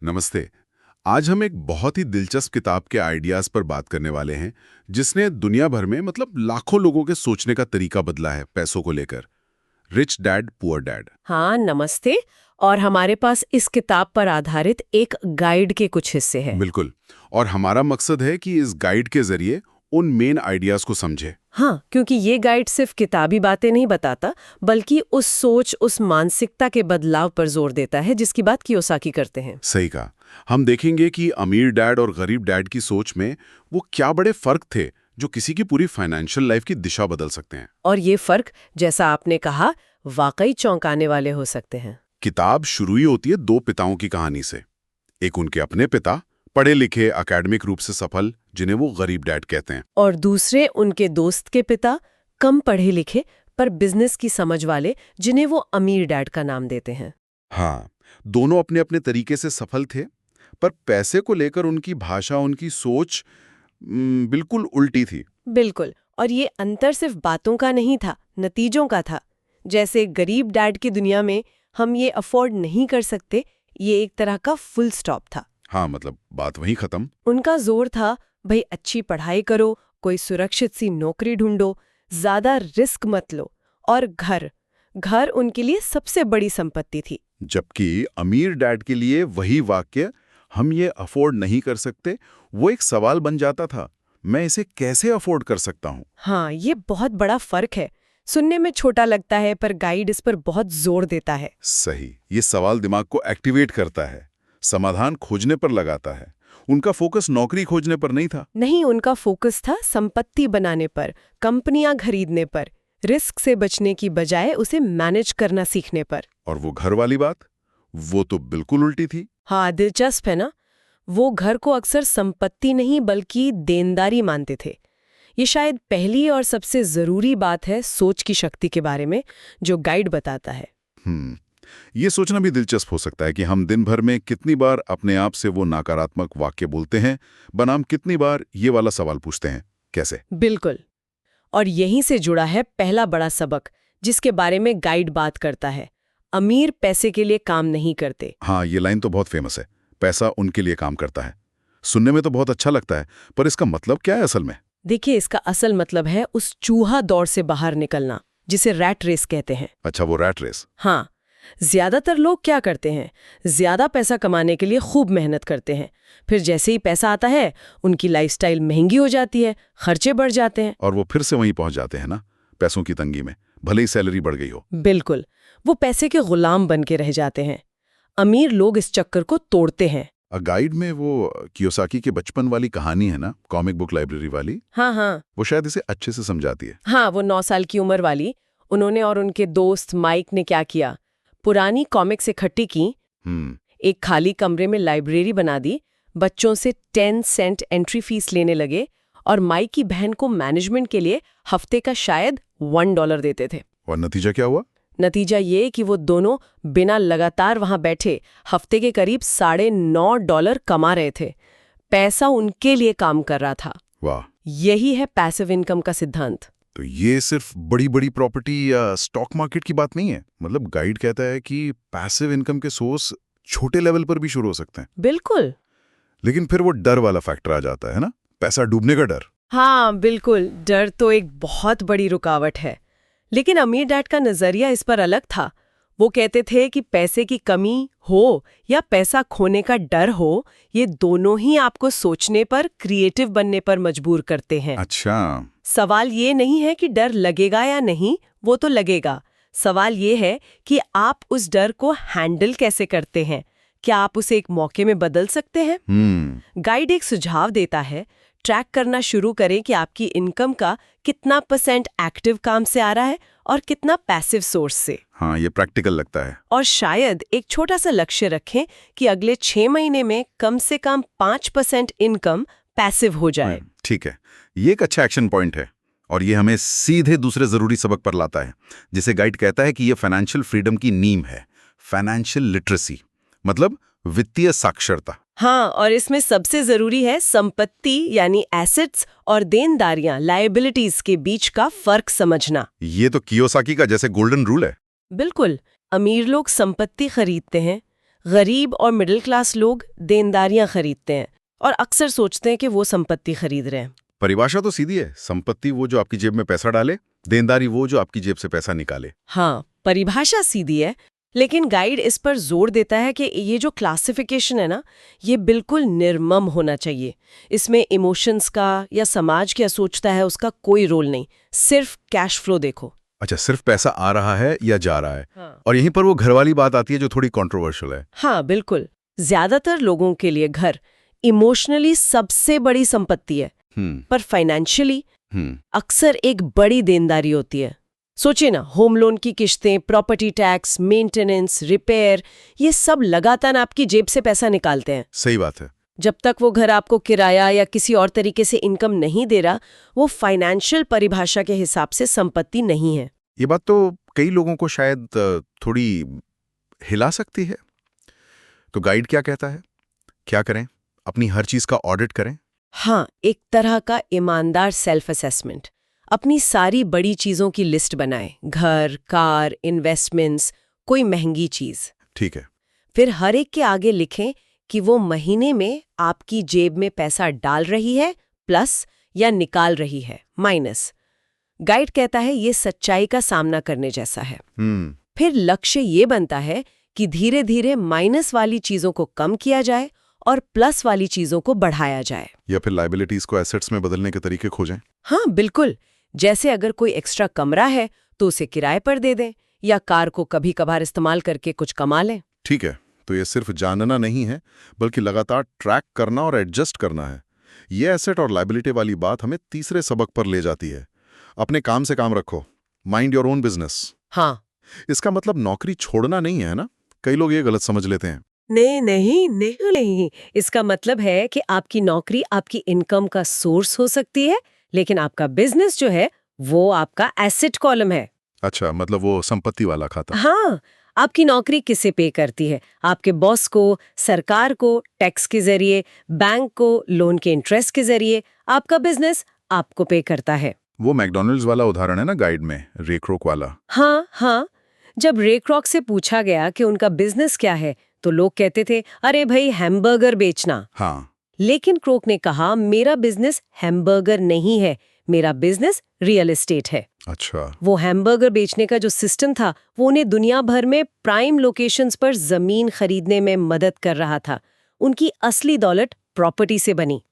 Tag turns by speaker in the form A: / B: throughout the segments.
A: नमस्ते। आज हम एक बहुत ही दिलचस्प किताब के आइडियाज पर बात करने वाले हैं जिसने दुनिया भर में मतलब लाखों लोगों के सोचने का तरीका बदला है पैसों को लेकर। Rich dad poor dad.
B: हाँ, नमस्ते। और हमारे पास इस किताब पर आधारित एक गाइड के कुछ हिस्से हैं।
A: बिल्कुल। और हमारा मकसद है कि इस गाइड के जरिए उन मेन आइडियाज को समझे।
B: हाँ, क्योंकि ये गाइड सिर्फ किताबी बातें नहीं बताता, बल्कि उस सोच, उस मानसिकता के बदलाव पर जोर देता है जिसकी बात कियोसाकी करते हैं।
A: सही कहा। हम देखेंगे कि अमीर डैड और गरीब डैड की सोच में वो क्या बड़े फर्क थे जो किसी की पूरी फाइनेंशियल लाइफ की दिशा बदल सकते हैं।
B: और ये फर्क, जैसा आपने कहा, वाकई चौंकाने वाले हो सकते हैं।
A: किताब शुरू ही होती है दो पिताओं की कहानी से। एक उनके अपने पिता, पढ़े लिखे, एकेडमिक रूप से सफल, जिन्हें वो गरीब डैड कहते हैं।
B: और दूसरे उनके दोस्त के पिता, कम पढ़े लिखे पर बिजनेस की समझ वाले, जिन्हें वो अमीर डैड का नाम देते हैं।
A: हाँ, दोनों अपने अपने तरीके से सफल थे, पर पैसे को लेकर उनकी भाषा, उनकी सोच बिल्कुल उल्टी थी।
B: बिल्कुल। और ये अंतर सिर्फ बातों का नहीं था, नतीजों का था। जैसे गरीब डैड की दुनिया में हम ये अफोर्ड नहीं कर सकते, ये एक तरह का फुल स्टॉप था।
A: हाँ, मतलब बात वहीं खत्म।
B: उनका जोर था, भाई अच्छी पढ़ाई करो, कोई सुरक्षित सी नौकरी ढूंढो, ज्यादा रिस्क मत लो। और घर घर उनके लिए सबसे बड़ी संपत्ति थी।
A: जबकि अमीर डैड के लिए वही वाक्य, हम ये अफोर्ड नहीं कर सकते, वो एक सवाल बन जाता था। मैं इसे कैसे अफोर्ड कर सकता हूँ?
B: हाँ, ये बहुत बड़ा फर्क है। सुनने में छोटा लगता है, पर गाइड इस पर बहुत जोर देता है।
A: सही। ये सवाल दिमाग को एक्टिवेट करता है, समाधान खोजने पर लगाता है। उनका फोकस नौकरी खोजने पर नहीं था।
B: नहीं, उनका फोकस था संपत्ति बनाने पर, कंपनियां खरीदने पर, रिस्क से बचने की बजाय उसे मैनेज करना सीखने पर।
A: और वो घर वाली बात, वो तो बिल्कुल उल्टी थी।
B: हाँ, दिलचस्प है ना। वो घर को अक्सर संपत्ति नहीं बल्कि देनदारी मानते थे। ये शायद पहली और सबसे जरूरी बात है सोच की शक्ति के बारे में, जो गाइड बताता है।
A: ये सोचना भी दिलचस्प हो सकता है कि हम दिन भर में कितनी बार अपने आप से वो नकारात्मक वाक्य बोलते हैं, बनाम कितनी बार ये वाला सवाल पूछते हैं, कैसे?
B: बिल्कुल। और यहीं से जुड़ा है पहला बड़ा सबक, जिसके बारे में गाइड बात करता है। अमीर पैसे के लिए काम नहीं करते।
A: हाँ, ये लाइन तो बहुत फेमस है। पैसा उनके लिए काम करता है। सुनने में तो बहुत अच्छा लगता है, पर इसका मतलब क्या है असल में?
B: देखिए, इसका असल मतलब है उस चूहा दौड़ से बाहर निकलना, जिसे रैट रेस कहते हैं।
A: अच्छा, वो रैट रेस।
B: हाँ, ज्यादातर लोग क्या करते हैं, ज्यादा पैसा कमाने के लिए खूब मेहनत करते हैं। फिर जैसे ही पैसा आता है, उनकी लाइफस्टाइल महंगी हो जाती है, खर्चे बढ़ जाते हैं।
A: और वो फिर से वहीं पहुंच जाते हैं ना, पैसों की तंगी में, भले ही सैलरी बढ़ गई हो।
B: बिल्कुल, वो पैसे के गुलाम बन के रह जाते हैं। अमीर लोग इस चक्कर को तोड़ते हैं।
A: गाइड में वो कियोसाकी के बचपन वाली कहानी है ना, कॉमिक बुक लाइब्रेरी वाली।
B: हाँ हाँ
A: वो शायद इसे अच्छे से समझाती है।
B: हाँ, वो 9 साल की उम्र वाली। उन्होंने और उनके दोस्त माइक ने क्या किया, पुरानी कॉमिक्स इकट्ठी की, एक खाली कमरे में लाइब्रेरी बना दी, बच्चों से 10 सेंट एंट्री फीस लेने लगे, और माइक की बहन को मैनेजमेंट के लिए हफ्ते का शायद $1 देते थे।
A: और नतीजा क्या हुआ?
B: नतीजा ये कि वो दोनों बिना लगातार वहां बैठे हफ्ते के करीब $9.5 कमा रहे थे। पैसा उनके लिए काम कर रहा था।
A: वाह।
B: यही है पैसिव इनकम का सिद्धांत।
A: तो ये सिर्फ बड़ी बड़ी प्रॉपर्टी या स्टॉक मार्केट की बात नहीं है। मतलब गाइड कहता है कि पैसिव इनकम के सोर्स छोटे लेवल पर भी शुरू हो सकते हैं।
B: बिल्कुल।
A: लेकिन फिर वो डर वाला फैक्टर आ जाता है ना, पैसा डूबने का डर।
B: हाँ बिल्कुल, डर तो एक बहुत बड़ी रुकावट है। लेकिन अमीर डैड का नजरिया इस पर अलग था। वो कहते थे कि पैसे की कमी हो या पैसा खोने का डर हो, ये दोनों ही आपको सोचने पर, क्रिएटिव बनने पर मजबूर करते हैं।
A: अच्छा।
B: सवाल ये नहीं है कि डर लगेगा या नहीं, वो तो लगेगा। सवाल ये है कि आप उस डर को हैंडल कैसे करते हैं। क्या आप उसे एक मौके में बदल सकते हैं? गाइड एक सुझाव देता है, ट्रैक करना शुरू करें कि आपकी इनकम का कितना % एक्टिव काम से आ रहा है और कितना पैसिव सोर्स से।
A: हाँ, ये प्रैक्टिकल लगता है।
B: और शायद एक छोटा सा लक्ष्य रखें कि अगले 6 महीने में कम से कम 5% इनकम पैसिव हो जाए।
A: ठीक है, ये एक अच्छा एक्शन पॉइंट है। और ये हमें सीधे दूसरे जरूरी सबक पर लाता है, जिसे गाइड कहता है कि ये फाइनेंशियल फ्रीडम की नींव है। फाइनेंशियल लिटरेसी, मतलब वित्तीय साक्षरता।
B: हाँ, और इसमें सबसे जरूरी है संपत्ति यानी एसेट्स और देनदारियां लायबिलिटीज के बीच का फर्क समझना।
A: ये तो कियोसाकी का जैसे गोल्डन रूल है।
B: बिल्कुल। अमीर लोग संपत्ति खरीदते हैं, गरीब और मिडिल क्लास लोग देनदारियां खरीदते हैं और अक्सर सोचते हैं कि वो संपत्ति खरीद रहे हैं।
A: परिभाषा तो सीधी है, संपत्ति वो जो आपकी जेब में पैसा डाले, देनदारी वो जो आपकी जेब से पैसा निकाले।
B: हाँ, परिभाषा सीधी है, लेकिन गाइड इस पर जोर देता है कि ये जो क्लासिफिकेशन है ना, ये बिल्कुल निर्मम होना चाहिए। इसमें इमोशंस का या समाज क्या सोचता है उसका कोई रोल नहीं, सिर्फ कैश फ्लो देखो।
A: अच्छा, सिर्फ पैसा आ रहा है या जा रहा है।
B: हाँ।
A: और यहीं पर वो घर वाली बात आती है जो थोड़ी कंट्रोवर्शियल है।
B: हाँ, बिल्कुल। ज्यादातर लोगों के लिए घर इमोशनली सबसे बड़ी संपत्ति है, पर फाइनेंशियली अक्सर एक बड़ी देनदारी होती है। सोचिए ना, होम लोन की किश्तें, प्रॉपर्टी टैक्स, मेंटेनेंस, रिपेयर, ये सब लगातार आपकी जेब से पैसा निकालते हैं।
A: सही बात है।
B: जब तक वो घर आपको किराया या किसी और तरीके से इनकम नहीं दे रहा, वो फाइनेंशियल परिभाषा के हिसाब से संपत्ति नहीं है।
A: ये बात तो कई लोगों को शायद थोड़ी हिला सकती है। तो गाइड क्या कहता है? क्या करें? अपनी हर चीज का ऑडिट करें?
B: हाँ, एक तरह का ईमानदार सेल्फ असेसमेंट। अपनी सारी बड़ी चीजों की लिस्ट बनाएं, घर, कार, इन्वेस्टमेंट्स, कोई महंगी चीज।
A: ठीक है।
B: फिर हर एक के आगे लिखें कि वो महीने में आपकी जेब में पैसा डाल रही है प्लस या निकाल रही है माइनस। गाइड कहता है ये सच्चाई का सामना करने जैसा है। फिर लक्ष्य ये बनता है कि धीरे धीरे माइनस वाली चीजों को कम किया जाए और प्लस वाली चीजों को बढ़ाया जाए।
A: या फिर लायबिलिटीज को एसेट्स में बदलने के तरीके खोजें।
B: हाँ, बिल्कुल। जैसे अगर कोई एक्स्ट्रा कमरा है तो उसे किराए पर दे दें, या कार को कभी कभार इस्तेमाल करके कुछ कमा लें।
A: ठीक है, तो ये सिर्फ जानना नहीं है, बल्कि लगातार ट्रैक करना और एडजस्ट करना है। ये एसेट और लायबिलिटी वाली बात हमें तीसरे सबक पर ले जाती है। अपने काम से काम रखो, माइंड योर ओन बिजनेस।
B: हाँ।
A: इसका मतलब नौकरी छोड़ना नहीं है ना? कई लोग ये गलत समझ लेते हैं।
B: नहीं। इसका मतलब है कि आपकी नौकरी आपकी इनकम का सोर्स हो सकती है, लेकिन आपका बिजनेस जो है वो आपका एसेट कॉलम है।
A: अच्छा, मतलब वो संपत्ति वाला खाता।
B: हाँ, आपकी नौकरी किसे पे करती है? आपके बॉस को, सरकार को टैक्स के जरिए, बैंक को लोन के इंटरेस्ट के जरिए। आपका बिजनेस आपको पे करता है।
A: वो मैकडॉनल्ड्स वाला उदाहरण है ना गाइड में, रेक-रोक वाला।
B: हाँ। जब रेक-रॉक से पूछा गया कि उनका बिजनेस क्या है, तो लोग कहते थे, अरे भाई हैमबर्गर बेचना।
A: हाँ।
B: लेकिन क्रोक ने कहा, मेरा बिजनेस हैमबर्गर नहीं है, मेरा बिजनेस रियल एस्टेट है।
A: अच्छा।
B: वो हैमबर्गर बेचने का जो सिस्टम था, वो उन्हें दुनिया भर में प्राइम लोकेशंस पर जमीन खरीदने में मदद कर रहा था। उनकी असली दौलत प्रॉपर्टी से बनी।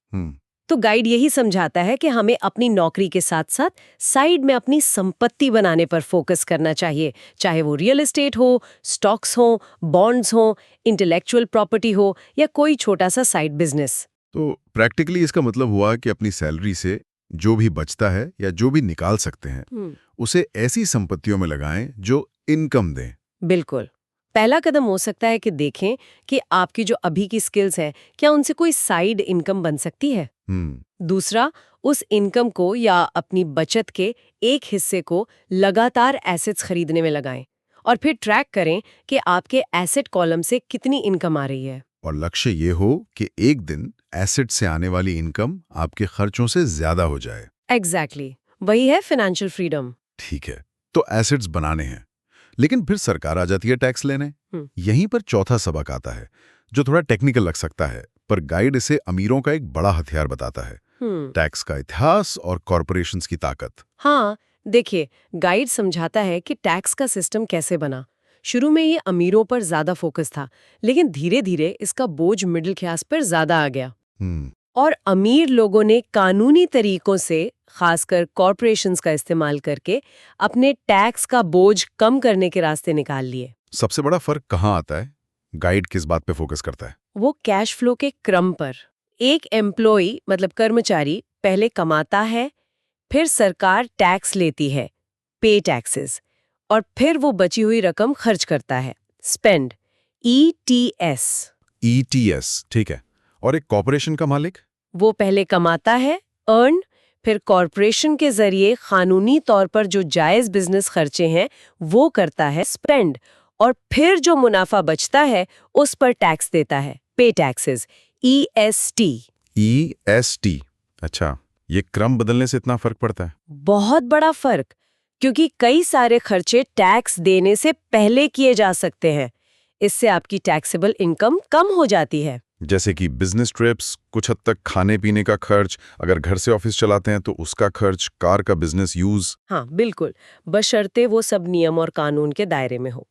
B: तो गाइड यही समझाता है कि हमें अपनी नौकरी के साथ साथ साइड में अपनी संपत्ति बनाने पर फोकस करना चाहिए, चाहे वो रियल एस्टेट हो, स्टॉक्स हो, बॉन्ड्स हो, इंटेलेक्चुअल प्रॉपर्टी हो या कोई छोटा सा साइड बिजनेस।
A: तो प्रैक्टिकली इसका मतलब हुआ कि अपनी सैलरी से जो भी बचता है या जो भी निकाल सकते हैं, उसे ऐसी संपत्तियों में लगाएं जो इनकम दें।
B: बिल्कुल। पहला कदम हो सकता है कि देखें कि आपकी जो अभी की स्किल्स हैं, क्या उनसे कोई साइड इनकम बन सकती है। दूसरा, उस इनकम को या अपनी बचत के एक हिस्से को लगातार एसेट्स खरीदने में लगाएं और फिर ट्रैक करें कि आपके एसेट कॉलम से कितनी इनकम आ रही है।
A: और लक्ष्य ये हो कि एक दिन एसेट से आने वाली इनकम आपके खर्चों से ज्यादा हो जाए।
B: एग्जैक्टली, वही है फाइनेंशियल फ्रीडम।
A: ठीक है, तो एसेट्स बनाने हैं, लेकिन फिर सरकार आ जाती है टैक्स लेने। यहीं पर चौथा सबक आता है जो थोड़ा टेक्निकल लग सकता है, पर गाइड इसे अमीरों का एक बड़ा हथियार बताता है। टैक्स का इतिहास और कॉरपोरेशंस की ताकत।
B: हाँ, देखिए, गाइड समझाता है कि टैक्स का सिस्टम कैसे बना। शुरू में ये अमीरों पर ज्यादा फोकस था, लेकिन धीरे धीरे इसका बोझ मिडिल क्लास पर ज्यादा आ गया। और अमीर लोगों ने कानूनी तरीकों से, खासकर कॉरपोरेशंस का इस्तेमाल करके, अपने टैक्स का बोझ कम करने के रास्ते निकाल लिए।
A: सबसे बड़ा फर्क कहाँ आता है? गाइड किस बात पे फोकस करता है?
B: वो कैश फ्लो के क्रम पर। एक एम्प्लॉई मतलब कर्मचारी पहले कमाता है, फिर सरकार टैक्स लेती है, पे टैक्सेस, और फिर वो बची हुई रकम खर्च करता है, स्पेंड, ETS।
A: ETS, ठीक है। और एक कॉरपोरेशन का मालिक?
B: वो पहले कमाता है, अर्न, फिर कॉरपोरेशन के जरिए कानूनी तौर पर जो जायज बिजनेस खर्चे हैं वो करता है, स्पेंड, और फिर जो मुनाफा बचता है उस पर टैक्स देता है, पे टैक्सेस, EST।
A: EST, अच्छा, ये क्रम बदलने से इतना फर्क पड़ता है?
B: बहुत बड़ा फर्क, क्योंकि कई सारे खर्चे टैक्स देने से पहले किए जा सकते हैं। इससे आपकी टैक्सेबल इनकम कम हो जाती है।
A: जैसे कि बिजनेस ट्रिप्स, कुछ हद तक खाने पीने का खर्च, अगर घर से ऑफिस चलाते हैं तो उसका खर्च, कार का बिजनेस यूज।
B: हाँ बिल्कुल, बशर्ते वो सब नियम और कानून के दायरे में हो।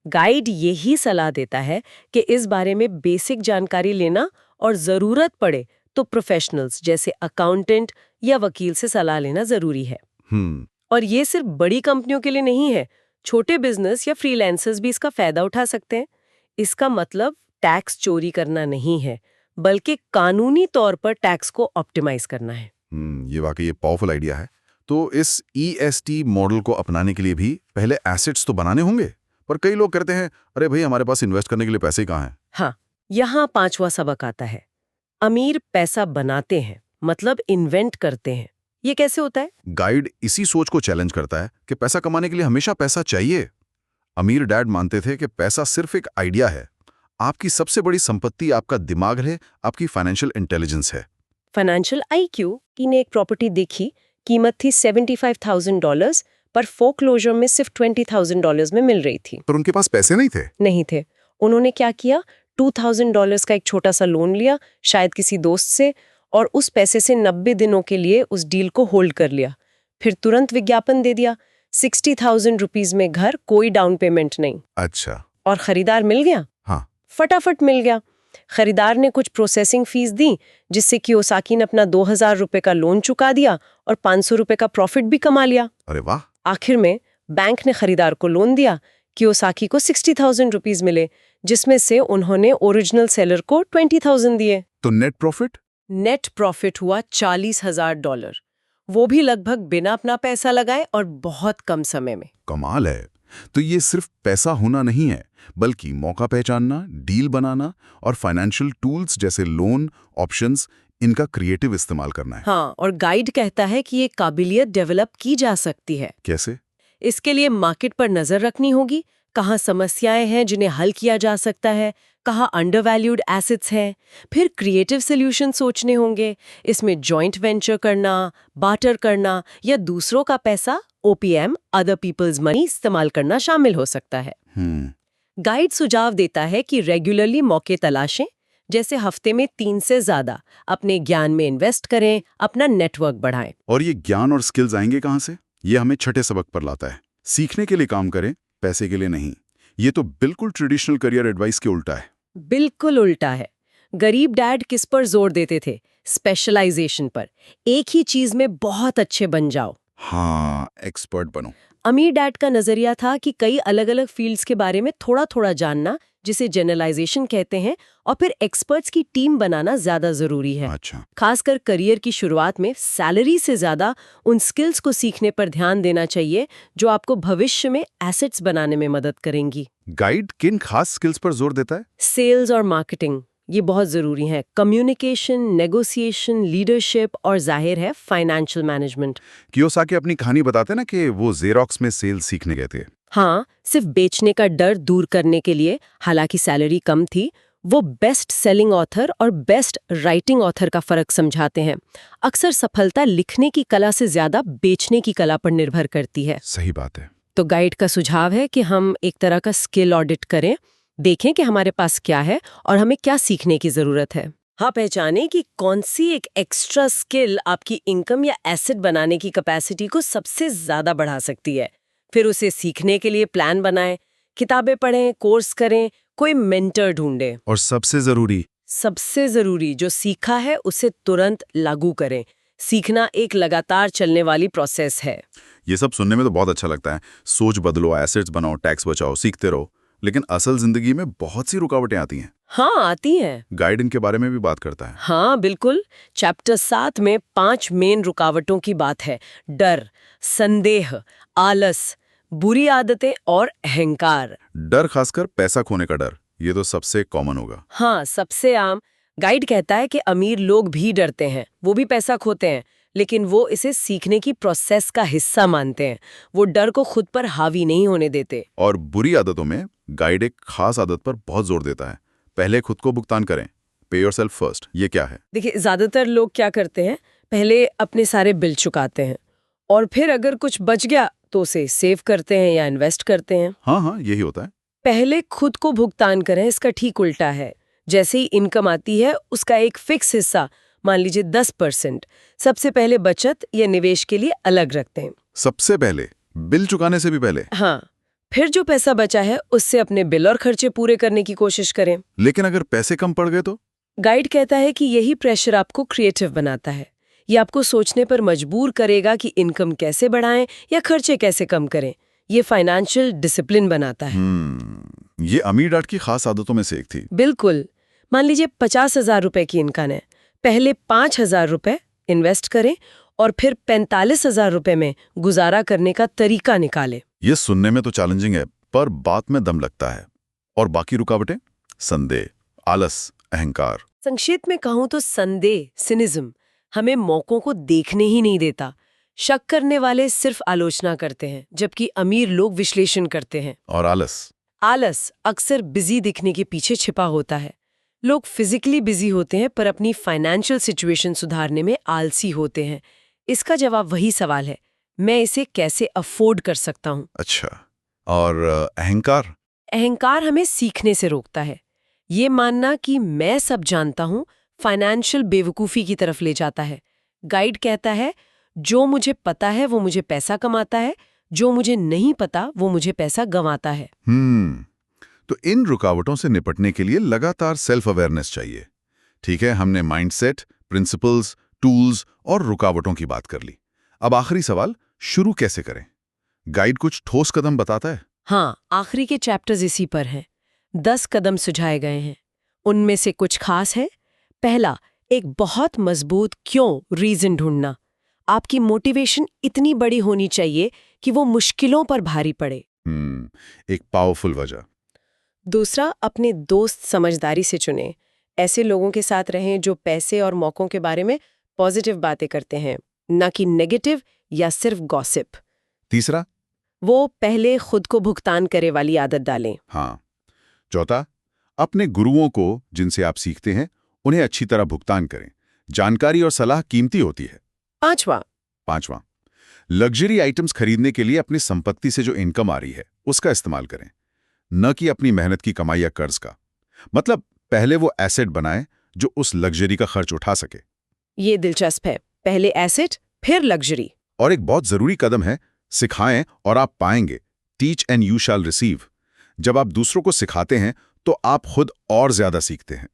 B: गाइड यही सलाह देता है कि इस बारे में बेसिक जानकारी लेना और ज़रूरत पड़े तो प्रोफेशनल्स जैसे अकाउंटेंट या वकील से सलाह लेना ज़रूरी है। और ये सिर्फ बड़ी कंपनियों के लिए नहीं है, छोटे बिजनेस या फ्रीलांसर्स भी इसका फायदा उठा सकते हैं। इसका मतलब टैक्स चोरी करना नहीं है, बल्कि कानूनी तौर पर टैक्स को ऑप्टिमाइज करना है।
A: ये वाकई पावरफुल आइडिया है। तो इस EST मॉडल को अपनाने के लिए भी पहले एसेट्स तो बनाने होंगे, पर कई लोग कहते हैं अरे भाई हमारे पास इन्वेस्ट करने के लिए पैसे कहाँ हैं।
B: हाँ, यहाँ 5वां सबक आता है। अमीर पैसा बनाते हैं, मतलब इन्वेंट करते हैं। ये कैसे होता है?
A: गाइड इसी सोच को चैलेंज करता है कि पैसा कमाने के लिए हमेशा पैसा चाहिए। अमीर डैड मानते थे कि पैसा सिर्फ एक आइडिया है। आपकी सबसे बड़ी संपत्ति आपका दिमाग है, आपकी फाइनेंशियल इंटेलिजेंस है।
B: फाइनेंशियल IQ की ने एक प्रॉपर्टी देखी, कीमत थी $75,000, पर फोरक्लोजर में सिर्फ $20,000 में मिल रही थी।
A: पर उनके पास पैसे नहीं थे।
B: नहीं थे। उन्होंने क्या किया, $2,000 का एक छोटा सा लोन लिया, शायद किसी दोस्त से, और उस पैसे से 90 दिनों के लिए उस डील को होल्ड कर लिया। फिर तुरंत विज्ञापन दे दिया, 60,000 रुपीज में घर, कोई डाउन पेमेंट नहीं।
A: अच्छा।
B: और खरीदार मिल गया?
A: हाँ।
B: फटाफट मिल गया। खरीदार ने कुछ प्रोसेसिंग फीस दी, जिससे कियोसाकी ने अपना 2,000 रुपए का लोन चुका दिया और 500 रुपए का प्रॉफिट भी कमा लिया।
A: अरे वाह।
B: आखिर में बैंक ने खरीदार को लोन दिया, कियोसाकी को 60,000 रुपीज मिले, जिसमें से उन्होंने ओरिजिनल सेलर को 20,000 दिए।
A: तो नेट प्रॉफिट?
B: नेट प्रॉफिट हुआ $40,000, वो भी लगभग बिना अपना पैसा लगाए और बहुत कम समय में।
A: कमाल है। तो ये सिर्फ पैसा होना नहीं है, बल्कि मौका पहचानना, डील बनाना और फाइनेंशियल टूल्स जैसे लोन, ऑप्शंस, इनका क्रिएटिव इस्तेमाल करना है।
B: हाँ, और गाइड कहता है कि ये काबिलियत डेवलप की जा सकती है।
A: कैसे?
B: इसके लिए मार्केट पर नजर रखनी होगी, कहाँ समस्याएं हैं जिन्हें हल किया जा सकता है, कहाँ अंडरवैल्यूड एसेट्स हैं। फिर क्रिएटिव सॉल्यूशन सोचने होंगे। इसमें जॉइंट वेंचर करना, बार्टर करना या दूसरों का पैसा, OPM, अदर पीपल्स मनी, इस्तेमाल करना शामिल हो सकता है। गाइड सुझाव देता है कि रेगुलरली मौके तलाशें, जैसे हफ्ते में 3 से ज्यादा अपने ज्ञान में इन्वेस्ट करें, अपना नेटवर्क बढ़ाएं।
A: और ये ज्ञान और स्किल्स आएंगे कहाँ से? ये हमें छठे सबक पर लाता है। सीखने के लिए काम करें, पैसे के लिए नहीं। ये तो बिल्कुल ट्रेडिशनल करियर एडवाइस के उल्टा है।
B: बिल्कुल उल्टा है। गरीब डैड किस पर जोर देते थे? स्पेशलाइजेशन पर। एक ही चीज में बहुत अच्छे बन जाओ।
A: हाँ, एक्सपर्ट बनो।
B: अमीर डैड का नजरिया था कि कई अलग अलग फील्ड्स के बारे में थोड़ा थोड़ा जानना, जिसे जनरलाइजेशन कहते हैं, और फिर एक्सपर्ट्स की टीम बनाना ज्यादा जरूरी है।
A: अच्छा।
B: खासकर करियर की शुरुआत में सैलरी से ज्यादा उन स्किल्स को सीखने पर ध्यान देना चाहिए जो आपको भविष्य में एसेट्स बनाने में मदद करेंगी।
A: गाइड किन खास स्किल्स पर जोर देता है?
B: सेल्स और मार्केटिंग, ये बहुत जरूरी है। कम्युनिकेशन, नेगोशिएशन, लीडरशिप और जाहिर है फाइनेंशियल मैनेजमेंट।
A: कियोसाकी अपनी कहानी बताते ना कि वो जेरोक्स में सेल्स सीखने गए थे।
B: हाँ, सिर्फ बेचने का डर दूर करने के लिए। हालांकि सैलरी कम थी, वो बेस्ट सेलिंग ऑथर और बेस्ट राइटिंग ऑथर का फर्क समझाते हैं। अक्सर सफलता लिखने की कला से ज्यादा बेचने की कला पर निर्भर करती है।
A: सही बात है।
B: तो गाइड का सुझाव है कि हम एक तरह का स्किल ऑडिट करें, देखें कि हमारे पास क्या है और हमें क्या सीखने की जरूरत है। हाँ, पहचानें कि कौन सी एक एक्स्ट्रा स्किल आपकी इनकम या एसेट बनाने की कैपेसिटी को सबसे ज्यादा बढ़ा सकती है। फिर उसे सीखने के लिए प्लान बनाएं, किताबें पढ़ें, कोर्स करें, कोई मेंटर ढूंढें।
A: और सबसे जरूरी, जो सीखा है उसे तुरंत लागू करें। सीखना एक लगातार चलने वाली प्रोसेस है। ये सब सुनने में तो बहुत अच्छा लगता है। सोच बदलो, एसेट्स बनाओ, टैक्स बचाओ, सीखते रहो। लेकिन असल जिंदगी में बहुत सी रुकावटें आती हैं।
B: हाँ, आती हैं।
A: गाइड इनके बारे में भी बात करता है।
B: हाँ बिल्कुल। चैप्टर 7 में 5 मेन रुकावटों की बात है। डर, संदेह, आलस, बुरी आदतें और अहंकार।
A: डर, खासकर पैसा खोने का डर, ये तो सबसे कॉमन होगा।
B: हाँ, सबसे आम। गाइड कहता है कि अमीर लोग भी डरते हैं, वो भी पैसा खोते हैं, लेकिन वो इसे सीखने की प्रोसेस का हिस्सा मानते हैं। वो डर को खुद पर हावी नहीं होने देते।
A: और बुरी आदतों में गाइड एक खास आदत पर बहुत जोर देता है। पहले खुद को भुगतान करें, पे योरसेल्फ फर्स्ट। ये क्या है?
B: देखिए, ज्यादातर लोग क्या करते हैं, पहले अपने सारे बिल चुकाते हैं और फिर अगर कुछ बच गया तो उसे सेव करते हैं या इन्वेस्ट करते हैं।
A: हाँ, यही होता है।
B: पहले खुद को भुगतान करें, इसका ठीक उल्टा है। जैसे ही इनकम आती है उसका एक फिक्स हिस्सा, मान लीजिए 10%, सबसे पहले बचत या निवेश के लिए अलग रखते हैं।
A: सबसे पहले बिल चुकाने से भी पहले?
B: हाँ, फिर जो पैसा बचा है उससे अपने बिल और खर्चे पूरे करने की कोशिश करें।
A: लेकिन अगर पैसे कम पड़ गए तो?
B: गाइड कहता है कि यही प्रेशर आपको क्रिएटिव बनाता है। ये आपको सोचने पर मजबूर करेगा कि इनकम कैसे बढ़ाएं या खर्चे कैसे कम करें। ये फाइनेंशियल डिसिप्लिन बनाता है।
A: ये अमीर डैड की खास आदतों में से एक थी।
B: बिल्कुल। मान लीजिए 50,000 रुपए की इनकम है, पहले 5,000 रुपए इन्वेस्ट करें और फिर 45,000 रुपए में गुजारा करने का तरीका निकालें।
A: ये सुनने में तो चैलेंजिंग है, पर बात में दम लगता है। और बाकी रुकावटें? संदेह, आलस, अहंकार।
B: संक्षेप में कहूं तो संदेह, सिनिज्म, हमें मौकों को देखने ही नहीं देता। शक करने वाले सिर्फ आलोचना करते हैं, जबकि अमीर लोग विश्लेषण करते हैं।
A: और आलस?
B: आलस अक्सर बिजी दिखने के पीछे छिपा होता है। लोग फिजिकली बिजी होते हैं पर अपनी फाइनेंशियल सिचुएशन सुधारने में आलसी होते हैं। इसका जवाब वही सवाल है, मैं इसे कैसे अफोर्ड कर सकता हूँ।
A: अच्छा, और अहंकार?
B: अहंकार हमें सीखने से रोकता है। ये मानना कि मैं सब जानता हूँ फाइनेंशियल बेवकूफ़ी की तरफ ले जाता है। गाइड कहता है, जो मुझे पता है वो मुझे पैसा कमाता है, जो मुझे नहीं पता वो मुझे पैसा गंवाता है।
A: तो इन रुकावटों से निपटने के लिए लगातार सेल्फ अवेयरनेस चाहिए। ठीक है, हमने माइंडसेट, प्रिंसिपल्स, टूल्स और रुकावटों की बात कर ली। अब आखिरी सवाल, शुरू कैसे करें? गाइड कुछ ठोस कदम बताता है?
B: हाँ, आखिरी के चैप्टर्स इसी पर हैं। 10 कदम सुझाए गए हैं। उनमें से कुछ खास है। पहला, एक बहुत मजबूत क्यों रीजन ढूंढना। आपकी मोटिवेशन इतनी बड़ी होनी चाहिए कि वो मुश्किलों पर भारी पड़े।
A: एक पावरफुल वजह।
B: दूसरा, अपने दोस्त समझदारी से चुनें। ऐसे लोगों के साथ रहें जो पैसे और मौकों के बारे में पॉजिटिव बातें करते हैं, न कि नेगेटिव या सिर्फ गॉसिप।
A: तीसरा,
B: वो पहले खुद को भुगतान करे वाली आदत डालें।
A: हाँ। चौथा, अपने गुरुओं को जिनसे आप सीखते हैं उन्हें अच्छी तरह भुगतान करें। जानकारी और सलाह कीमती होती है। पांचवा, लग्जरी आइटम्स खरीदने के लिए अपनी संपत्ति से जो इनकम आ रही है उसका इस्तेमाल करें, न कि अपनी मेहनत की कमाई या कर्ज का। मतलब पहले वो एसेट बनाएं जो उस लग्जरी का खर्च उठा सके।
B: ये दिलचस्प है, पहले एसेट फिर लग्जरी।
A: और एक बहुत जरूरी कदम है, सिखाएं और आप पाएंगे। Teach and you shall receive. जब आप दूसरों को सिखाते हैं तो आप खुद और ज्यादा सीखते हैं।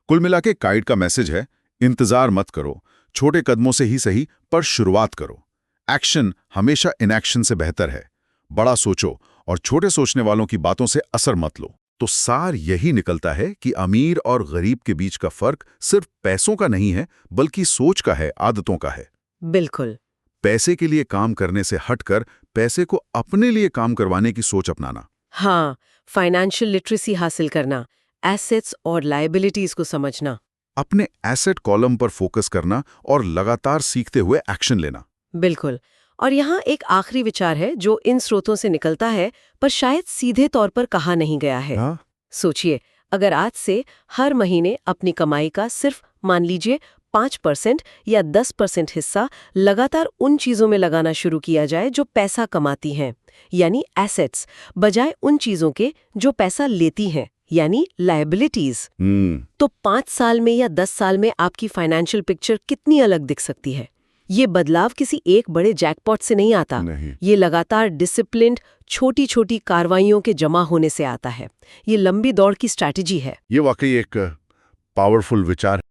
A: कुल मिला के गाइड का मैसेज है, इंतजार मत करो, छोटे कदमों से ही सही पर शुरुआत करो। एक्शन हमेशा इनएक्शन से बेहतर है। बड़ा सोचो और छोटे सोचने वालों की बातों से असर मत लो। तो सार यही निकलता है कि अमीर और गरीब के बीच का फर्क सिर्फ पैसों का नहीं है, बल्कि सोच का है, आदतों का है।
B: बिल्कुल।
A: पैसे के लिए काम करने से हटकर पैसे को अपने लिए काम करवाने की सोच अपनाना।
B: हाँ, फाइनेंशियल लिटरेसी हासिल करना, एसेट्स और लायबिलिटीज को समझना,
A: अपने एसेट कॉलम पर फोकस करना और लगातार सीखते हुए एक्शन लेना।
B: बिल्कुल। और यहाँ एक आखिरी विचार है जो इन स्रोतों से निकलता है पर शायद सीधे तौर पर कहा नहीं गया है। सोचिए, अगर आज से हर महीने अपनी कमाई का सिर्फ मान लीजिए 5% या 10% हिस्सा लगातार उन चीजों में लगाना शुरू किया जाए जो पैसा कमाती हैं, यानी एसेट्स, बजाय उन चीजों के जो पैसा लेती हैं, यानी लायबिलिटीज, तो 5 साल में या 10 साल में आपकी फाइनेंशियल पिक्चर कितनी अलग दिख सकती है। ये बदलाव किसी एक बड़े जैकपॉट से नहीं आता। ये लगातार डिसिप्लिन्ड छोटी छोटी कार्रवाइयों के जमा होने से आता है। ये लंबी दौड़ की स्ट्रैटेजी है।
A: ये वाकई एक पावरफुल विचार है।